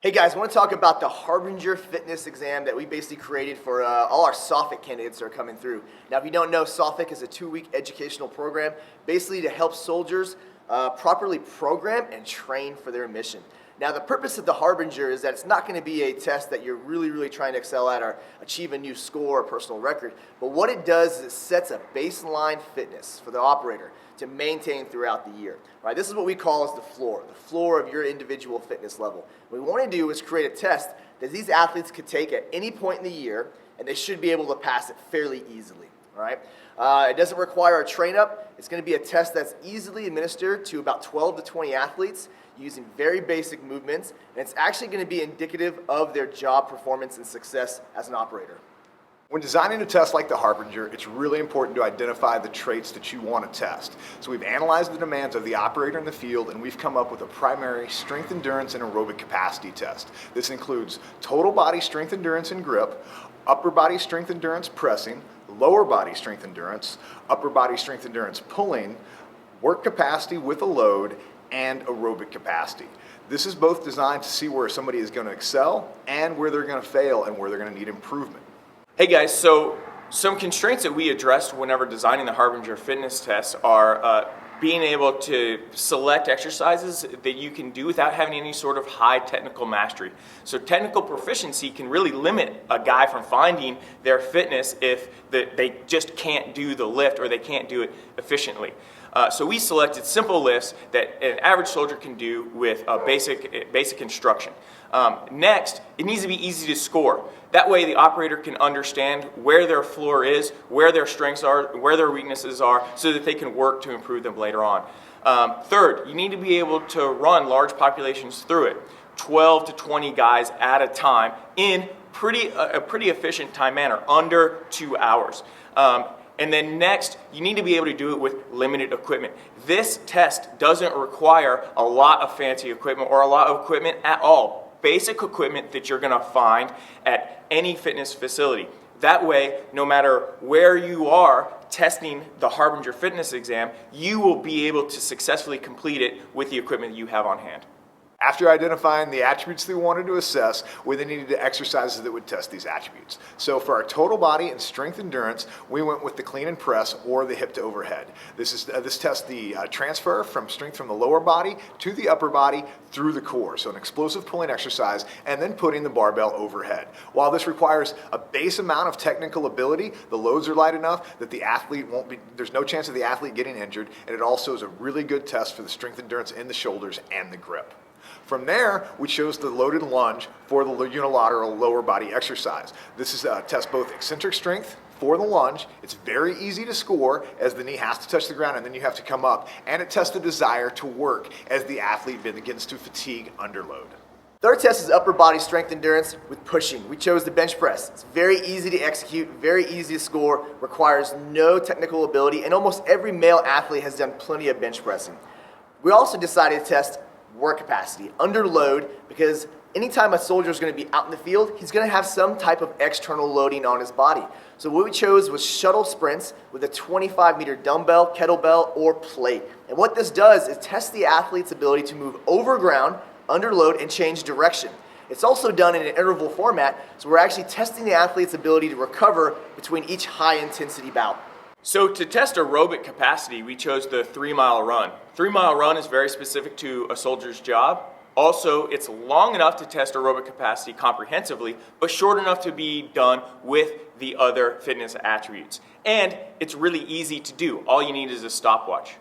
Hey guys, I want to talk about the Harbinger fitness exam that we basically created for all our SOFIC candidates that are coming through. Now, if you don't know, SOFIC is a 2-week educational program basically to help soldiers properly program and train for their mission. Now, the purpose of the Harbinger is that it's not going to be a test that you're really trying to excel at or achieve a new score or personal record, but what it does is it sets a baseline fitness for the operator to maintain throughout the year. Right? This is what we call as the floor of your individual fitness level. What we want to do is create a test that these athletes could take at any point in the year, and they should be able to pass it fairly easily. All right? It doesn't require a train-up. It's going to be a test that's easily administered to about 12 to 20 athletes using very basic movements, and it's actually going to be indicative of their job performance and success as an operator. When designing a test like the Harbinger, it's really important to identify the traits that you want to test. So we've analyzed the demands of the operator in the field, and we've come up with a primary strength endurance and aerobic capacity test. This includes total body strength endurance and grip, upper body strength endurance pressing, lower body strength endurance, upper body strength endurance pulling, work capacity with a load, and aerobic capacity. This is both designed to see where somebody is going to excel and where they're going to fail and where they're going to need improvement. Hey guys, so some constraints that we addressed whenever designing the Harbinger fitness test are being able to select exercises that you can do without having any sort of high technical mastery. So technical proficiency can really limit a guy from finding their fitness if they just can't do the lift or they can't do it efficiently. So we selected simple lifts that an average soldier can do with basic instruction. Next, it needs to be easy to score. That way the operator can understand where their floor is, where their strengths are, where their weaknesses are, so that they can work to improve them later on. Third, you need to be able to run large populations through it, 12 to 20 guys at a time in a pretty efficient time manner, under 2 hours. And then next, you need to be able to do it with limited equipment. This test doesn't require a lot of fancy equipment or a lot of equipment at all. Basic equipment that you're going to find at any fitness facility. That way, no matter where you are testing the Harbinger fitness exam, you will be able to successfully complete it with the equipment that you have on hand. After identifying the attributes they wanted to assess, we then needed exercises that would test these attributes. So for our total body and strength endurance, we went with the clean and press or the hip to overhead. This tests the transfer from strength from the lower body to the upper body through the core. So an explosive pulling exercise and then putting the barbell overhead. While this requires a base amount of technical ability, the loads are light enough that there's no chance of the athlete getting injured, and it also is a really good test for the strength endurance in the shoulders and the grip. From there, we chose the loaded lunge for the unilateral lower body exercise. This is tests both eccentric strength for the lunge. It's very easy to score as the knee has to touch the ground and then you have to come up. And it tests the desire to work as the athlete begins to fatigue under load. Third test is upper body strength endurance with pushing. We chose the bench press. It's very easy to execute, very easy to score, requires no technical ability, and almost every male athlete has done plenty of bench pressing. We also decided to test work capacity under load, because anytime a soldier is going to be out in the field, he's going to have some type of external loading on his body. So what we chose was shuttle sprints with a 25-meter dumbbell, kettlebell, or plate. And what this does is test the athlete's ability to move over ground, under load, and change direction. It's also done in an interval format, so we're actually testing the athlete's ability to recover between each high-intensity bout. So to test aerobic capacity, we chose the 3-mile run. 3-mile run is very specific to a soldier's job. Also, it's long enough to test aerobic capacity comprehensively, but short enough to be done with the other fitness attributes. And it's really easy to do. All you need is a stopwatch.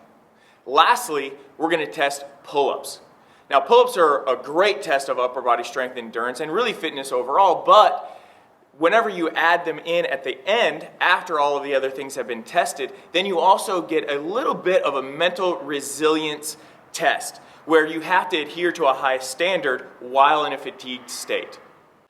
Lastly, we're going to test pull-ups. Now, pull-ups are a great test of upper body strength endurance and really fitness overall, but whenever you add them in at the end, after all of the other things have been tested, then you also get a little bit of a mental resilience test where you have to adhere to a high standard while in a fatigued state.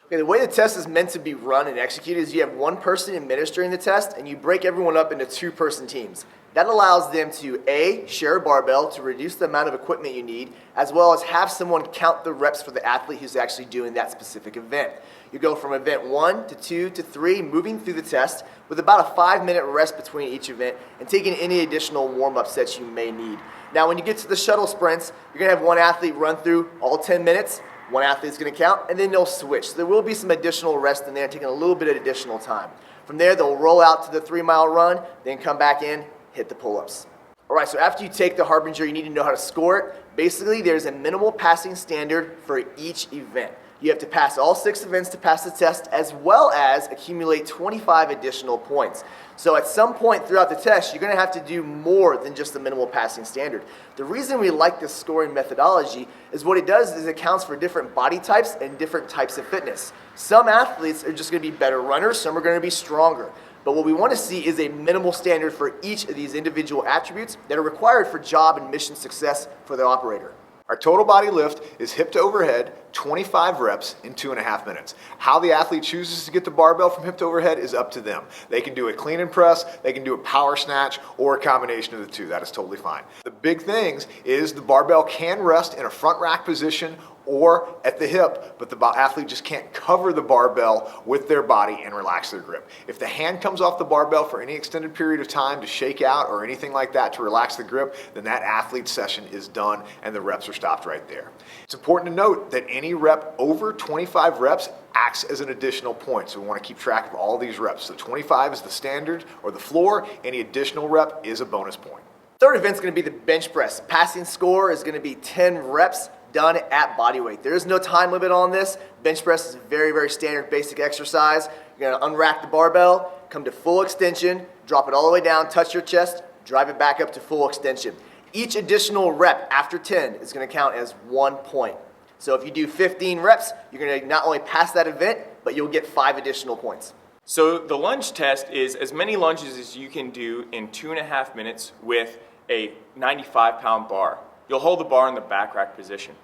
Okay, the way the test is meant to be run and executed is you have one person administering the test and you break everyone up into 2-person teams. That allows them to A, share a barbell to reduce the amount of equipment you need, as well as have someone count the reps for the athlete who's actually doing that specific event. You go from event 1 to 2 to 3, moving through the test with about a 5-minute rest between each event and taking any additional warm-up sets you may need. Now, when you get to the shuttle sprints, you're going to have one athlete run through all 10 minutes, One athlete's going to count, and then they'll switch. So there will be some additional rest in there, taking a little bit of additional time. From there, they'll roll out to the 3-mile run, then come back in, hit the pull-ups. All right, so after you take the Harbinger, you need to know how to score it. Basically, there's a minimal passing standard for each event. You have to pass all 6 events to pass the test, as well as accumulate 25 additional points. So at some point throughout the test, you're going to have to do more than just the minimal passing standard. The reason we like this scoring methodology is what it does is it accounts for different body types and different types of fitness. Some athletes are just going to be better runners, some are going to be stronger. But what we want to see is a minimal standard for each of these individual attributes that are required for job and mission success for the operator. Our total body lift is hip to overhead, 25 reps in 2.5 minutes. How the athlete chooses to get the barbell from hip to overhead is up to them. They can do a clean and press, they can do a power snatch, or a combination of the two. That is totally fine. The big things is the barbell can rest in a front rack position or at the hip, but the athlete just can't cover the barbell with their body and relax their grip. If the hand comes off the barbell for any extended period of time to shake out or anything like that to relax the grip, then that athlete's session is done and the reps are stopped right there. It's important to note that any rep over 25 reps acts as an additional point, so we want to keep track of all these reps. So 25 is the standard or the floor, any additional rep is a bonus point. Third event's going to be the bench press. Passing score is going to be 10 reps done at body weight. There is no time limit on this. Bench press is a very, very standard basic exercise. You're going to unrack the barbell, come to full extension, drop it all the way down, touch your chest, drive it back up to full extension. Each additional rep after 10 is going to count as 1 point. So if you do 15 reps, you're going to not only pass that event, but you'll get 5 additional points. So the lunge test is as many lunges as you can do in 2.5 minutes with a 95-pound bar. You'll hold the bar in the back rack position.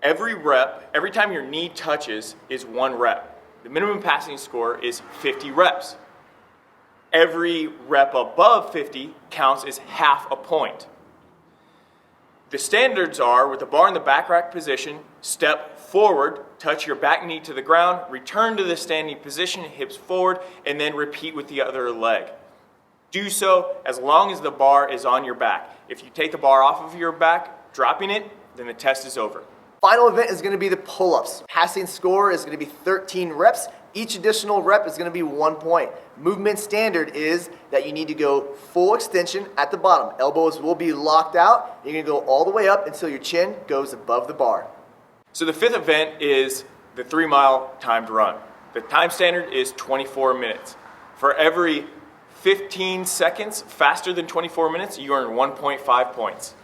Every rep, every time your knee touches, is 1 rep. The minimum passing score is 50 reps. Every rep above 50 counts as half a point. The standards are, with the bar in the back rack position, step forward, touch your back knee to the ground, return to the standing position, hips forward, and then repeat with the other leg. Do so as long as the bar is on your back. If you take the bar off of your back, dropping it, then the test is over. Final event is going to be the pull-ups. Passing score is going to be 13 reps. Each additional rep is going to be 1 point. Movement standard is that you need to go full extension at the bottom. Elbows will be locked out. You're going to go all the way up until your chin goes above the bar. So the 5th event is the 3-mile timed run. The time standard is 24 minutes. For every 15 seconds faster than 24 minutes, you earn 1.5 points.